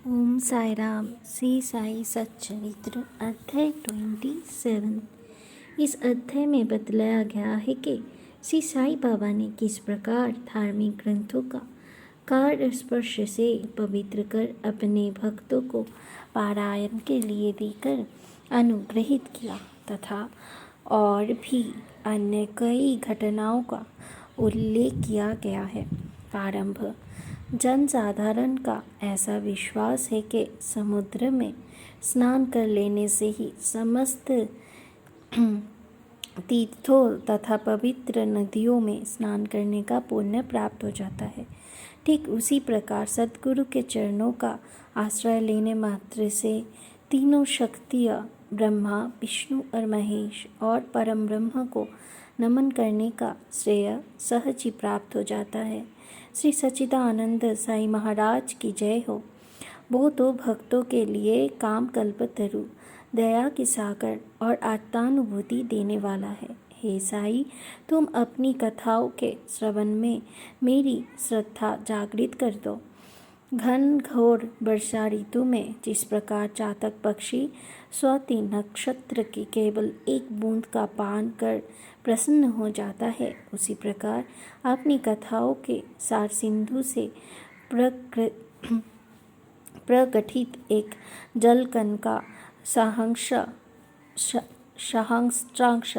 ओम साई राम। श्री साई सच्चरित्र अध्याय 27। इस अध्याय में बतलाया गया है कि श्री साई बाबा ने किस प्रकार धार्मिक ग्रंथों का कार्य स्पर्श से पवित्र कर अपने भक्तों को पारायण के लिए देकर अनुग्रहित किया तथा और भी अन्य कई घटनाओं का उल्लेख किया गया है। प्रारंभ। जनसाधारण का ऐसा विश्वास है कि समुद्र में स्नान कर लेने से ही समस्त तीर्थों तथा पवित्र नदियों में स्नान करने का पुण्य प्राप्त हो जाता है। ठीक उसी प्रकार सद्गुरु के चरणों का आश्रय लेने मात्र से तीनों शक्तियाँ ब्रह्मा, विष्णु और महेश और परम ब्रह्म को नमन करने का श्रेय सहज ही प्राप्त हो जाता है। श्री सच्चिदानंद साई महाराज की जय हो। वो तो भक्तों के लिए काम कल्पतरु, दया की सागर और आत्मानुभूति देने वाला है। हे साई, तुम अपनी कथाओं के श्रवण में मेरी श्रद्धा जागृत कर दो। घन घोर वर्षा ऋतु में जिस प्रकार चातक पक्षी स्वाति नक्षत्र की केवल एक बूंद का पान कर प्रसन्न हो जाता है, उसी प्रकार अपनी कथाओं के सार सिंधु से प्रगठित एक जलकण का सहस्रांश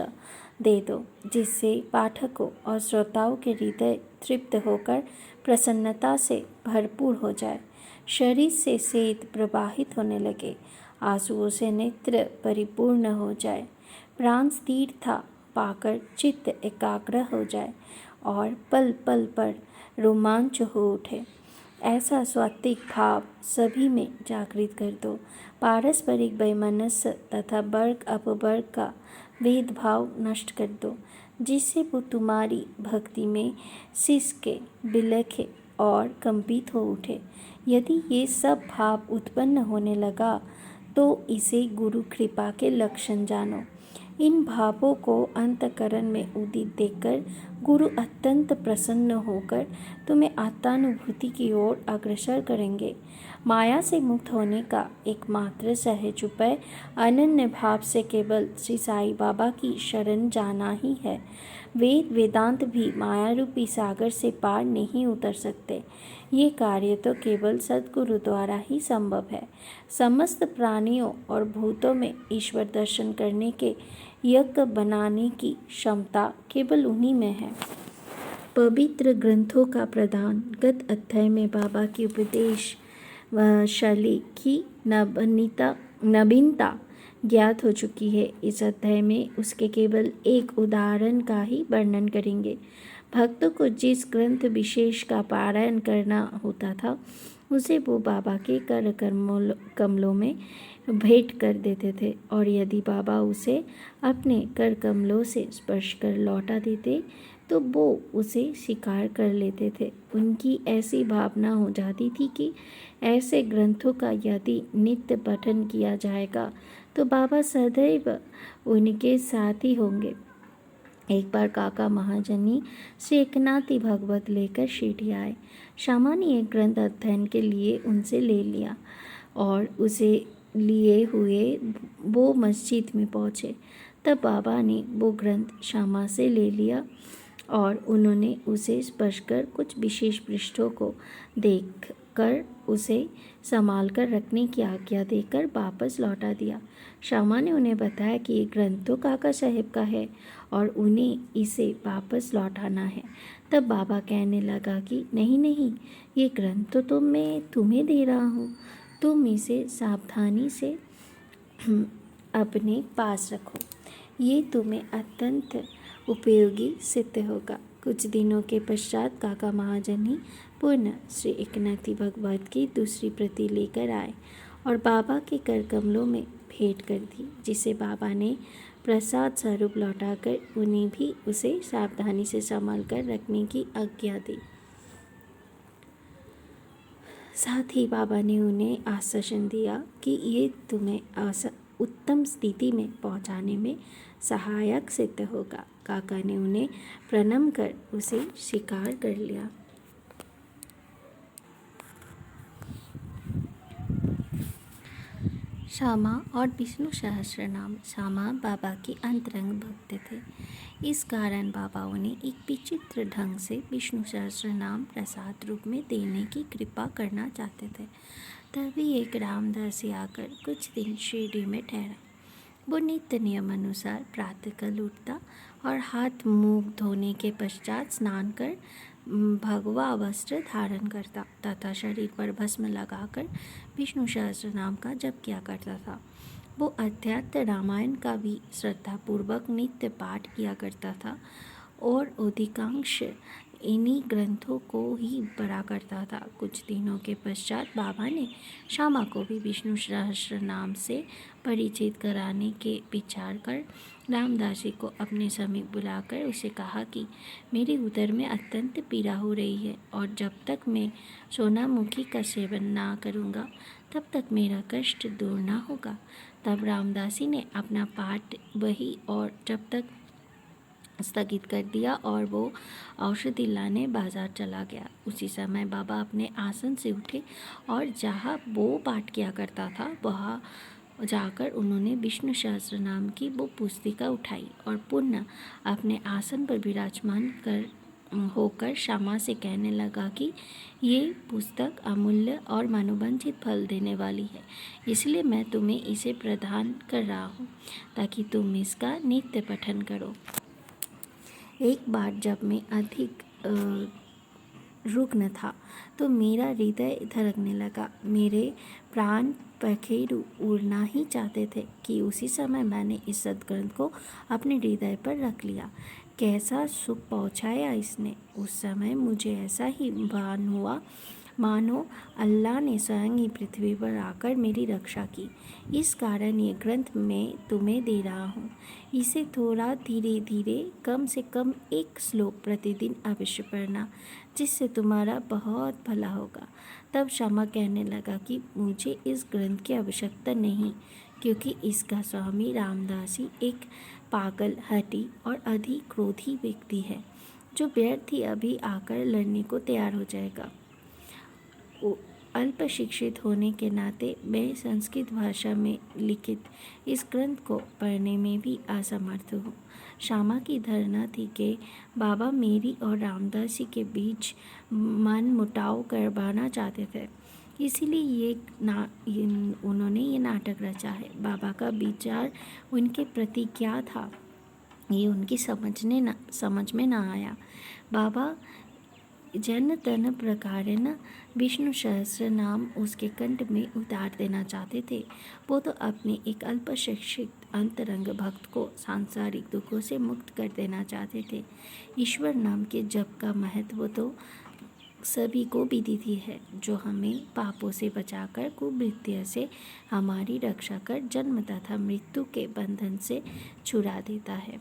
दे दो, जिससे पाठकों और श्रोताओं के हृदय तृप्त होकर प्रसन्नता से भरपूर हो जाए, शरीर से सेद प्रवाहित होने लगे, आंसुओं से नेत्र परिपूर्ण हो जाए, प्राण स्थिरता पाकर चित्त एकाग्र हो जाए और पल पल पर रोमांच हो उठे। ऐसा स्वात्विक भाव सभी में जागृत कर दो। पारस्परिक वैमनस्य तथा वर्ग अपवर्ग का भेदभाव नष्ट कर दो, जिससे वो तुम्हारी भक्ति में सिसके, बिलखे और कंपित हो उठे। यदि ये सब भाव उत्पन्न होने लगा तो इसे गुरु कृपा के लक्षण जानो। इन भावों को अंतःकरण में उदित देखकर गुरु अत्यंत प्रसन्न होकर तुम्हें आत्मानुभूति की ओर अग्रसर करेंगे। माया से मुक्त होने का एकमात्र सहज उपाय अनन्य भाव से केवल श्री साई बाबा की शरण जाना ही है। वेद वेदांत भी माया रूपी सागर से पार नहीं उतर सकते। ये कार्य तो केवल सद्गुरु द्वारा ही संभव है। समस्त प्राणियों और भूतों में ईश्वर दर्शन करने के यज्ञ बनाने की क्षमता केवल उन्हीं में है। पवित्र ग्रंथों का प्रदान गत अध्याय में बाबा की उपदेश शैली की नवीनता ज्ञात हो चुकी है। इस अध्याय में उसके केवल एक उदाहरण का ही वर्णन करेंगे। भक्तों को जिस ग्रंथ विशेष का पारायण करना होता था, उसे वो बाबा के कर कमलों में भेंट कर देते थे, और यदि बाबा उसे अपने कर कमलों से स्पर्श कर लौटा देते तो वो उसे स्वीकार कर लेते थे। उनकी ऐसी भावना हो जाती थी कि ऐसे ग्रंथों का यदि नित्य पठन किया जाएगा तो बाबा सदैव उनके साथ ही होंगे। एक बार काका महाजनी श्री एकनाथी भगवत लेकर शिरडी आए। श्यामा ने एक ग्रंथ अध्ययन के लिए उनसे ले लिया और उसे लिए हुए वो मस्जिद में पहुँचे। तब बाबा ने वो ग्रंथ श्यामा से ले लिया और उन्होंने उसे स्पर्श कर कुछ विशेष पृष्ठों को देख कर उसे संभाल कर रखने की आज्ञा देकर वापस लौटा दिया। श्यामा ने उन्हें बताया कि ये ग्रंथ तो काका साहेब का है और उन्हें इसे वापस लौटाना है। तब बाबा कहने लगा कि नहीं नहीं, ये ग्रंथ तो मैं तुम्हें दे रहा हूँ, तुम इसे सावधानी से अपने पास रखो, ये तुम्हें अत्यंत उपयोगी सिद्ध होगा। कुछ दिनों के पश्चात काका महाजनी पुनः श्री एकनाथी भगवत की दूसरी प्रति लेकर आए और बाबा के कर कमलों में भेंट कर दी, जिसे बाबा ने प्रसाद स्वरूप लौटाकर उन्हें भी उसे सावधानी से संभाल कर रखने की आज्ञा दी। साथ ही बाबा ने उन्हें आश्वासन दिया कि ये तुम्हें उत्तम स्थिति में पहुंचाने में सहायक सिद्ध होगा। काका ने उन्हें प्रणाम कर उसे स्वीकार कर लिया। श्यामा और विष्णु सहस्त्रनाम। श्यामा बाबा के अंतरंग भक्त थे। इस कारण बाबा उन्हें एक विचित्र ढंग से विष्णु सहस्त्रनाम प्रसाद रूप में देने की कृपा करना चाहते थे। तभी एक रामदासी आकर कुछ दिन शिरडी में ठहरा। वो नित्य नियम अनुसार प्रातःकाल उठता और हाथ मुंह धोने के पश्चात स्नान कर भगवा वस्त्र धारण करता तथा शरीर पर भस्म लगाकर विष्णु सहस्त्र नाम का जप किया करता था। वो अध्यात्म रामायण का भी श्रद्धापूर्वक नित्य पाठ किया करता था और अधिकांश इन्हीं ग्रंथों को ही पढ़ा करता था। कुछ दिनों के पश्चात बाबा ने श्यामा को भी विष्णु सहस्त्र नाम से परिचित कराने के विचार कर रामदास जी को अपने समीप बुलाकर उसे कहा कि मेरे उदर में अत्यंत पीड़ा हो रही है और जब तक मैं सोनामुखी का सेवन ना करूँगा तब तक मेरा कष्ट दूर ना होगा। तब रामदास जी ने अपना पाठ वही और जब तक स्थगित कर दिया और वो औषधि लाने बाजार चला गया। उसी समय बाबा अपने आसन से उठे और जहाँ वो पाठ किया करता था वहाँ जाकर उन्होंने विष्णु सहस्त्र नाम की वो पुस्तिका उठाई और पुनः अपने आसन पर विराजमान होकर श्यामा से कहने लगा कि ये पुस्तक अमूल्य और मनोवांछित फल देने वाली है, इसलिए मैं तुम्हें इसे प्रदान कर रहा हूँ ताकि तुम इसका नित्य पठन करो। एक बार जब मैं अधिक रुग्ण था तो मेरा हृदय धड़कने लगा। मेरे प्राण पखेरु उड़ना ही चाहते थे कि उसी समय मैंने इस सद्ग्रंथ को अपने हृदय पर रख लिया। कैसा सुख पहुँचाया इसने। उस समय मुझे ऐसा ही भान हुआ मानो अल्लाह ने स्वयं ही पृथ्वी पर आकर मेरी रक्षा की। इस कारण ये ग्रंथ मैं तुम्हें दे रहा हूँ। इसे थोड़ा धीरे धीरे कम से कम 1 श्लोक प्रतिदिन अवश्य पढ़ना, जिससे तुम्हारा बहुत भला होगा। तब श्यामा कहने लगा कि मुझे इस ग्रंथ की आवश्यकता नहीं, क्योंकि इसका स्वामी रामदास ही एक पागल, हठी और अधिक क्रोधी व्यक्ति है, जो व्यर्थ ही अभी आकर लड़ने को तैयार हो जाएगा। अल्प शिक्षित होने के नाते मैं संस्कृत भाषा में लिखित इस ग्रंथ को पढ़ने में भी असमर्थ हूँ। श्यामा की धारणा थी कि बाबा मेरी और रामदास जी के बीच मन मुटाव करवाना चाहते थे, इसीलिए उन्होंने ये नाटक रचा है। बाबा का विचार उनके प्रति क्या था ये उनकी समझ में ना आया। बाबा जन तन प्रकारेण विष्णु सहस्त्र नाम उसके कंठ में उतार देना चाहते थे। वो तो अपने एक अल्प शिक्षित अंतरंग भक्त को सांसारिक दुखों से मुक्त कर देना चाहते थे। ईश्वर नाम के जप का महत्व तो सभी को विदित है, जो हमें पापों से बचाकर कुवृत्तियों से हमारी रक्षा कर जन्म तथा मृत्यु के बंधन से छुड़ा देता है।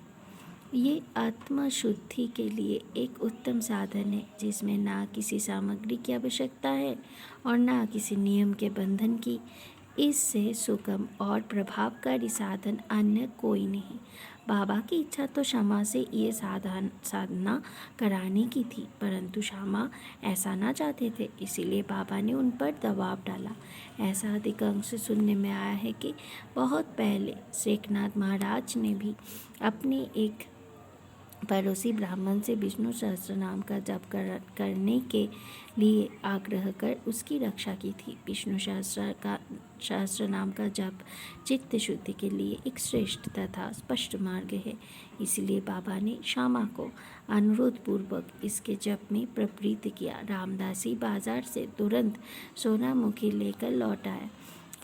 ये आत्मशुद्धि के लिए एक उत्तम साधन है, जिसमें ना किसी सामग्री की आवश्यकता है और ना किसी नियम के बंधन की। इससे सुगम और प्रभावकारी साधन अन्य कोई नहीं। बाबा की इच्छा तो श्यामा से ये साधना कराने की थी, परंतु श्यामा ऐसा ना चाहते थे, इसीलिए बाबा ने उन पर दबाव डाला। ऐसा अधिकांश सुनने में आया है कि बहुत पहले शेखनाथ महाराज ने भी अपने एक पड़ोसी ब्राह्मण से विष्णु सहस्त्र नाम का जप करने के लिए आग्रह कर उसकी रक्षा की थी। विष्णु सहस्त्र नाम का जप चित्त शुद्धि के लिए एक श्रेष्ठ तथा स्पष्ट मार्ग है, इसलिए बाबा ने श्यामा को अनुरोध पूर्वक इसके जप में प्रवृत्त किया। रामदासी बाजार से तुरंत सोनामुखी लेकर लौट आया।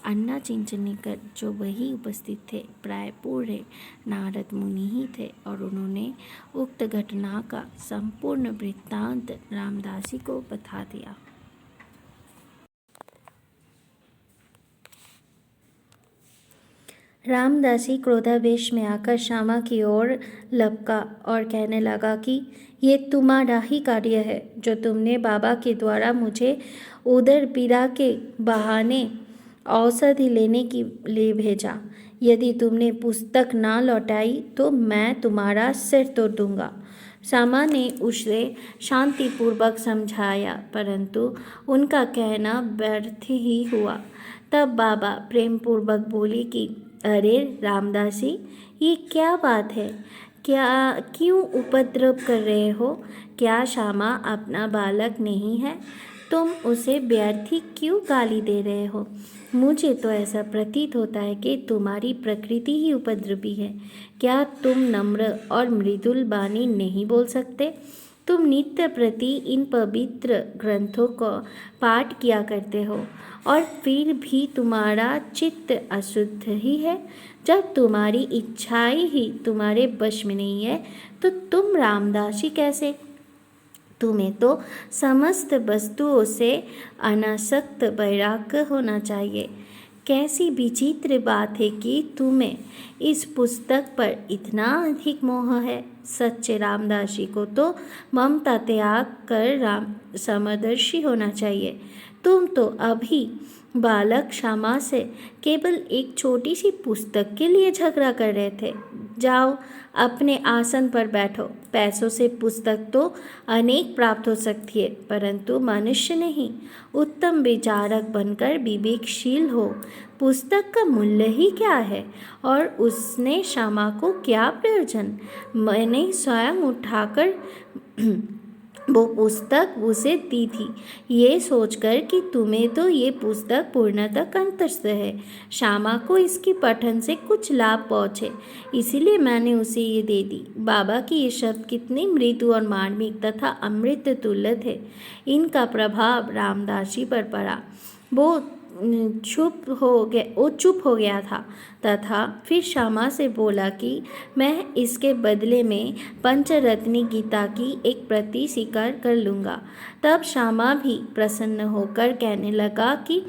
अन्ना चिंचनीकर जो वही उपस्थित थे प्राय पूरे नारद मुनि ही थे और उन्होंने उक्त घटना का संपूर्ण वृत्तांत रामदासी को बता दिया। रामदासी क्रोधावेश में आकर श्यामा की ओर लपका और कहने लगा कि ये तुम्हारा ही कार्य है, जो तुमने बाबा के द्वारा मुझे उदर पीड़ा के बहाने औषधि लेने के लिए भेजा। यदि तुमने पुस्तक ना लौटाई तो मैं तुम्हारा सिर तोड़ दूंगा। श्यामा ने उसे शांतिपूर्वक समझाया, परंतु उनका कहना व्यर्थ ही हुआ। तब बाबा प्रेमपूर्वक बोले कि अरे रामदासी, ये क्या बात है? क्यों उपद्रव कर रहे हो? क्या श्यामा अपना बालक नहीं है? तुम उसे व्यर्थी क्यों गाली दे रहे हो? मुझे तो ऐसा प्रतीत होता है कि तुम्हारी प्रकृति ही उपद्रवी है। क्या तुम नम्र और मृदुल वाणी नहीं बोल सकते? तुम नित्य प्रति इन पवित्र ग्रंथों को पाठ किया करते हो और फिर भी तुम्हारा चित्त अशुद्ध ही है। जब तुम्हारी इच्छाएं ही तुम्हारे वश में नहीं है तो तुम रामदासी कैसे? तुम्हें तो समस्त वस्तुओं से अनासक्त वैराग्य होना चाहिए। कैसी विचित्र बात है कि तुम्हें इस पुस्तक पर इतना अधिक मोह है। सच्चे रामदासी को तो ममता त्याग कर समदर्शी होना चाहिए। तुम तो अभी बालक श्यामा से केवल एक छोटी सी पुस्तक के लिए झगड़ा कर रहे थे। जाओ अपने आसन पर बैठो। पैसों से पुस्तक तो अनेक प्राप्त हो सकती है, परंतु मनुष्य नहीं। उत्तम विचारक बनकर विवेकशील हो। पुस्तक का मूल्य ही क्या है और उसने श्यामा को क्या प्रयोजन? मैंने स्वयं उठाकर वो पुस्तक उसे दी थी, ये सोचकर कि तुम्हें तो ये पुस्तक पूर्णतः कंठस्थ है। श्यामा को इसके पठन से कुछ लाभ पहुँचे, इसीलिए मैंने उसे ये दे दी। बाबा की ये शब्द कितने मृदु और मार्मिक तथा अमृत तुल्य थे। इनका प्रभाव रामदासी पर पड़ा। वो चुप हो गया था तथा फिर श्यामा से बोला कि मैं इसके बदले में पंचरत्नी गीता की एक प्रति स्वीकार कर लूँगा। तब श्यामा भी प्रसन्न होकर कहने लगा कि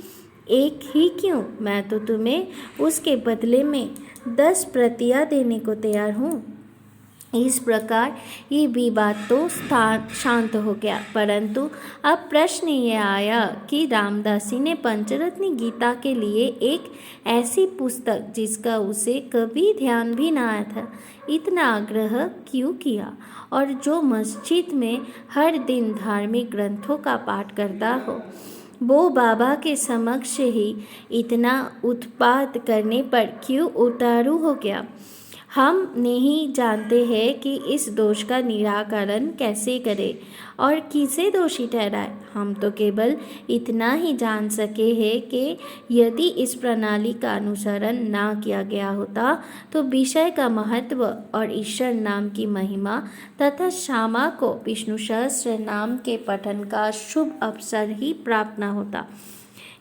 एक ही क्यों, मैं तो तुम्हें उसके बदले में 10 प्रतियां देने को तैयार हूँ। इस प्रकार ये विवाद तो शांत हो गया, परंतु अब प्रश्न ये आया कि रामदासी ने पंचरत्न गीता के लिए एक ऐसी पुस्तक जिसका उसे कभी ध्यान भी ना आया था, इतना आग्रह क्यों किया, और जो मस्जिद में हर दिन धार्मिक ग्रंथों का पाठ करता हो, वो बाबा के समक्ष ही इतना उत्पात करने पर क्यों उतारू हो गया। हम नहीं जानते हैं कि इस दोष का निराकरण कैसे करें और किसे दोषी ठहराए। हम तो केवल इतना ही जान सके हैं कि यदि इस प्रणाली का अनुसरण ना किया गया होता तो विषय का महत्व और ईश्वर नाम की महिमा तथा श्यामा को विष्णु सहस्त्र नाम के पठन का शुभ अवसर ही प्राप्त न होता।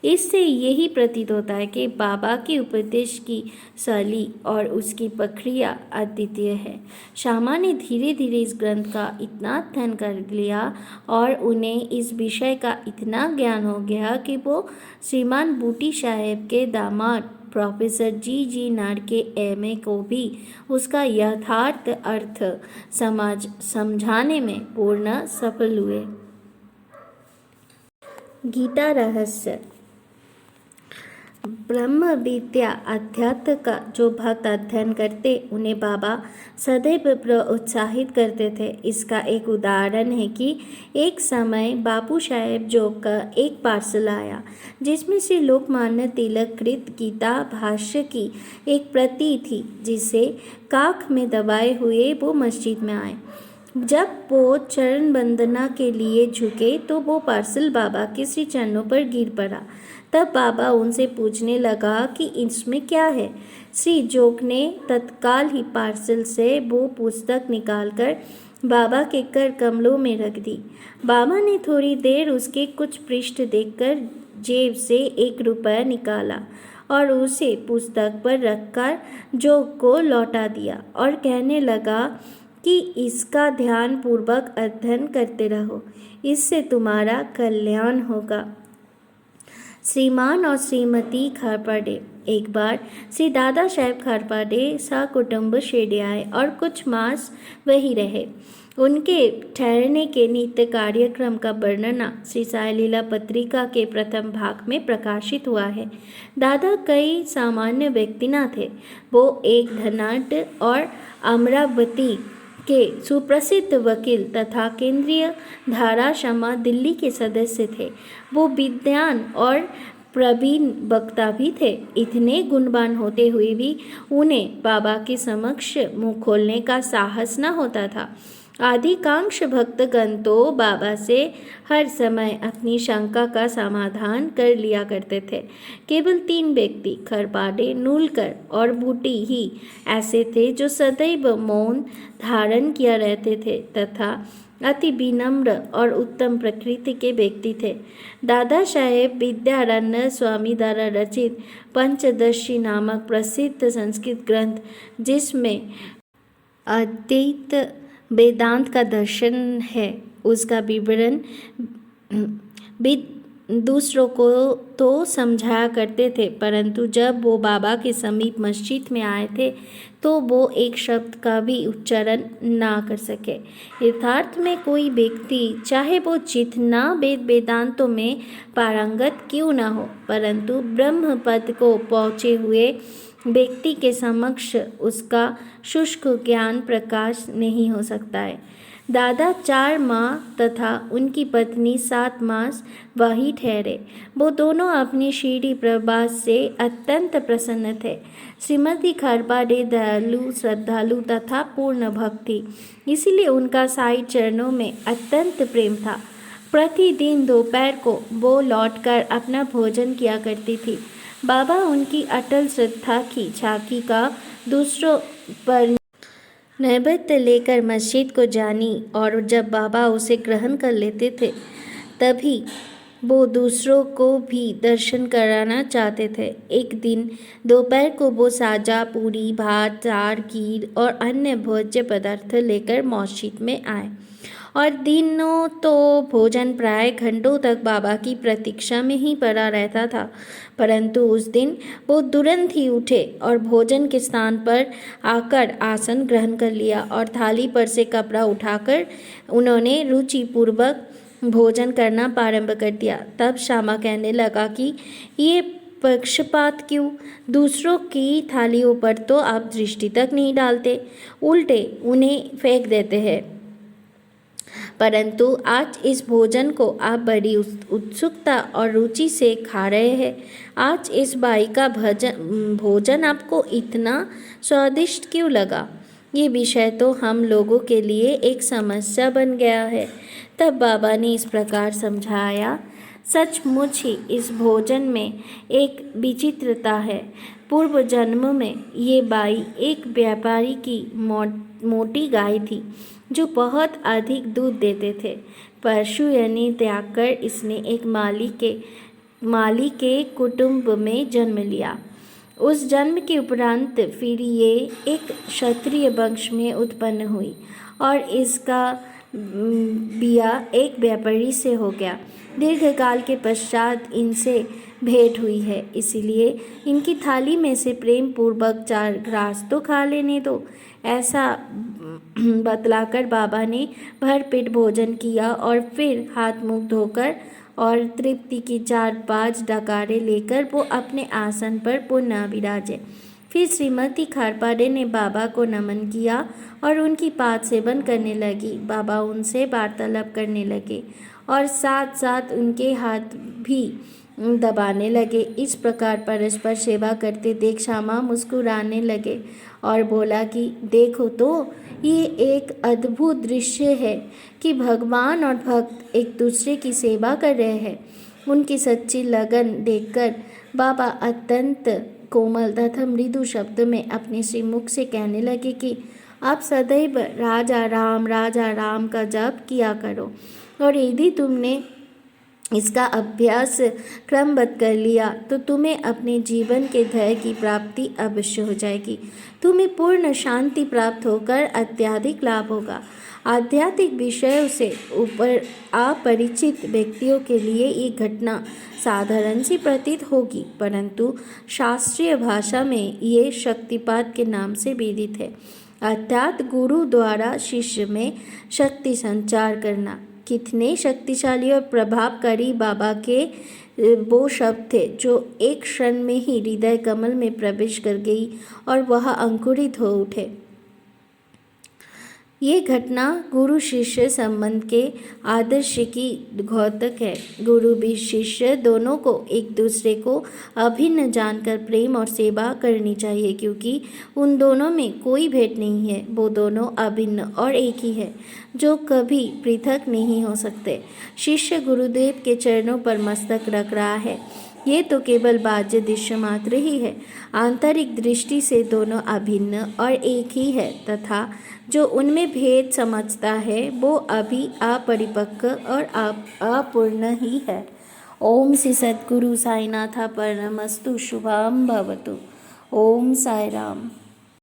इससे यही प्रतीत होता है कि बाबा के उपदेश की शैली और उसकी प्रक्रिया अद्वितीय है। श्यामा ने धीरे धीरे इस ग्रंथ का इतना अध्ययन कर लिया और उन्हें इस विषय का इतना ज्ञान हो गया कि वो श्रीमान बूटी साहेब के दामाद प्रोफेसर जी नाडके एमए को भी उसका यथार्थ अर्थ समझाने में पूर्ण सफल हुए। गीता रहस्य। ब्रह्म विद्या अध्यात्म का जो भक्त अध्ययन करते उन्हें बाबा सदैव प्रोत्साहित करते थे। इसका एक उदाहरण है कि एक समय बापू साहेब जोग का एक पार्सल आया जिसमें से लोकमान्य तिलक कृत गीता भाष्य की एक प्रति थी, जिसे काख में दबाए हुए वो मस्जिद में आए। जब वो चरण वंदना के लिए झुके तो वो पार्सल बाबा के श्री चरणों पर गिर पड़ा। तब बाबा उनसे पूछने लगा कि इसमें क्या है। श्री जोग ने तत्काल ही पार्सल से वो पुस्तक निकालकर बाबा के कर कमलों में रख दी। बाबा ने थोड़ी देर उसके कुछ पृष्ठ देखकर जेब से 1 रुपया निकाला और उसे पुस्तक पर रखकर जोग को लौटा दिया और कहने लगा कि इसका ध्यान पूर्वक अध्ययन करते रहो, इससे तुम्हारा कल्याण होगा। श्रीमान और श्रीमती खारपाड़े। एक बार श्री दादा साहेब खारपाड़े सकुटुंब शिरडी आए और कुछ मास वहीं रहे। उनके ठहरने के नित्य कार्यक्रम का वर्णना श्री साई लीला पत्रिका के प्रथम भाग में प्रकाशित हुआ है। दादा कई सामान्य व्यक्ति न थे, वो एक धनाढ्य और अमरावती के सुप्रसिद्ध वकील तथा केंद्रीय धारा क्षमा दिल्ली के सदस्य थे। वो विद्वान और प्रवीण वक्ता भी थे। इतने गुणवान होते हुए भी उन्हें बाबा के समक्ष मुंह खोलने का साहस न होता था। अधिकांश भक्तगण तो बाबा से हर समय अपनी शंका का समाधान कर लिया करते थे। केवल 3 व्यक्ति खरपाड़े, नूलकर और बूटी ही ऐसे थे जो सदैव मौन धारण किया रहते थे तथा अति विनम्र और उत्तम प्रकृति के व्यक्ति थे। दादा साहेब विद्यारण्य स्वामी द्वारा रचित पंचदशी नामक प्रसिद्ध संस्कृत ग्रंथ, जिसमें अद्वैत वेदांत का दर्शन है, उसका विवरण दूसरों को तो समझाया करते थे, परंतु जब वो बाबा के समीप मस्जिद में आए थे तो वो एक शब्द का भी उच्चारण ना कर सके। यथार्थ में कोई व्यक्ति चाहे वो जितना वेदांतों में पारंगत क्यों ना हो, परंतु ब्रह्म पद को पहुँचे हुए व्यक्ति के समक्ष उसका शुष्क ज्ञान प्रकाश नहीं हो सकता है। दादा 4 माह तथा उनकी पत्नी 7 मास वहीं ठहरे। वो दोनों अपनी शीढ़ी प्रवास से अत्यंत प्रसन्न थे। श्रीमती खरपाड़े दयालु, श्रद्धालु तथा पूर्ण भक्त थी, इसीलिए उनका साईं चरणों में अत्यंत प्रेम था। प्रतिदिन दोपहर को वो लौटकर अपना भोजन किया करती थी। बाबा उनकी अटल श्रद्धा की झांकी का दूसरों पर नैवेद्य लेकर मस्जिद को जानी, और जब बाबा उसे ग्रहण कर लेते थे तभी वो दूसरों को भी दर्शन कराना चाहते थे। एक दिन दोपहर को वो साजा, पूरी, भात, दाल, खीर और अन्य भोज्य पदार्थ लेकर मस्जिद में आए, और दिनों तो भोजन प्राय घंटों तक बाबा की प्रतीक्षा में ही पड़ा रहता था, परंतु उस दिन वो तुरंत ही उठे और भोजन के स्थान पर आकर आसन ग्रहण कर लिया, और थाली पर से कपड़ा उठाकर उन्होंने रुचिपूर्वक भोजन करना प्रारंभ कर दिया। तब श्यामा कहने लगा कि ये पक्षपात क्यों? दूसरों की थालियों पर तो आप दृष्टि तक नहीं डालते, उल्टे उन्हें फेंक देते हैं, परंतु आज इस भोजन को आप बड़ी उत्सुकता और रुचि से खा रहे हैं। आज इस बाई का भोजन आपको इतना स्वादिष्ट क्यों लगा? ये विषय तो हम लोगों के लिए एक समस्या बन गया है। तब बाबा ने इस प्रकार समझाया, सचमुच ही इस भोजन में एक विचित्रता है। पूर्व जन्म में ये बाई एक व्यापारी की मोटी गाय थी जो बहुत अधिक दूध देते थे। पशु यानी त्याग कर इसने एक माली के कुटुंब में जन्म लिया। उस जन्म के उपरांत फिर ये एक क्षत्रिय वंश में उत्पन्न हुई और इसका बिया एक व्यापारी से हो गया। दीर्घकाल के पश्चात इनसे भेंट हुई है, इसीलिए इनकी थाली में से प्रेम पूर्वक 4 ग्रास तो खा लेने दो। ऐसा बतलाकर बाबा ने भरपेट भोजन किया और फिर हाथ मुंह धोकर और तृप्ति की 4-5 डकारे लेकर वो अपने आसन पर पुनः विराजे। फिर श्रीमती खरपाड़े ने बाबा को नमन किया और उनकी पाद सेवन करने लगी। बाबा उनसे वार्तालाप करने लगे और साथ साथ उनके हाथ भी दबाने लगे। इस प्रकार परस्पर सेवा करते देख श्यामा मुस्कुराने लगे और बोला कि देखो तो, ये एक अद्भुत दृश्य है कि भगवान और भक्त एक दूसरे की सेवा कर रहे हैं। उनकी सच्ची लगन देखकर बाबा अत्यंत कोमल तथा मृदु शब्द में अपने श्रीमुख से कहने लगे कि आप सदैव राजा राम का जप किया करो, और यदि तुमने इसका अभ्यास क्रमबद्ध कर लिया तो तुम्हें अपने जीवन के ध्येय की प्राप्ति अवश्य हो जाएगी। तुम्हें पूर्ण शांति प्राप्त होकर अत्यधिक लाभ होगा। आध्यात्मिक विषयों से ऊपर अपरिचित व्यक्तियों के लिए ये घटना साधारण सी प्रतीत होगी, परंतु शास्त्रीय भाषा में ये शक्तिपात के नाम से विदित है, अर्थात गुरु द्वारा शिष्य में शक्ति संचार करना। कितने शक्तिशाली और प्रभावकारी बाबा के वो शब्द थे जो एक क्षण में ही हृदय कमल में प्रवेश कर गई और वह अंकुरित हो उठे। ये घटना गुरु शिष्य संबंध के आदर्श की द्योतक है। गुरु भी शिष्य दोनों को एक दूसरे को अभिन्न जानकर प्रेम और सेवा करनी चाहिए, क्योंकि उन दोनों में कोई भेद नहीं है। वो दोनों अभिन्न और एक ही है, जो कभी पृथक नहीं हो सकते। शिष्य गुरुदेव के चरणों पर मस्तक रख रहा है, ये तो केवल बाह्य दृश्य मात्र ही है। आंतरिक दृष्टि से दोनों अभिन्न और एक ही है, तथा जो उनमें भेद समझता है वो अभी अपरिपक्व और अपूर्ण ही है। ओम श्री सद्गुरु साईनाथार्पणमस्तु। शुभम भवतु। ओम साई राम।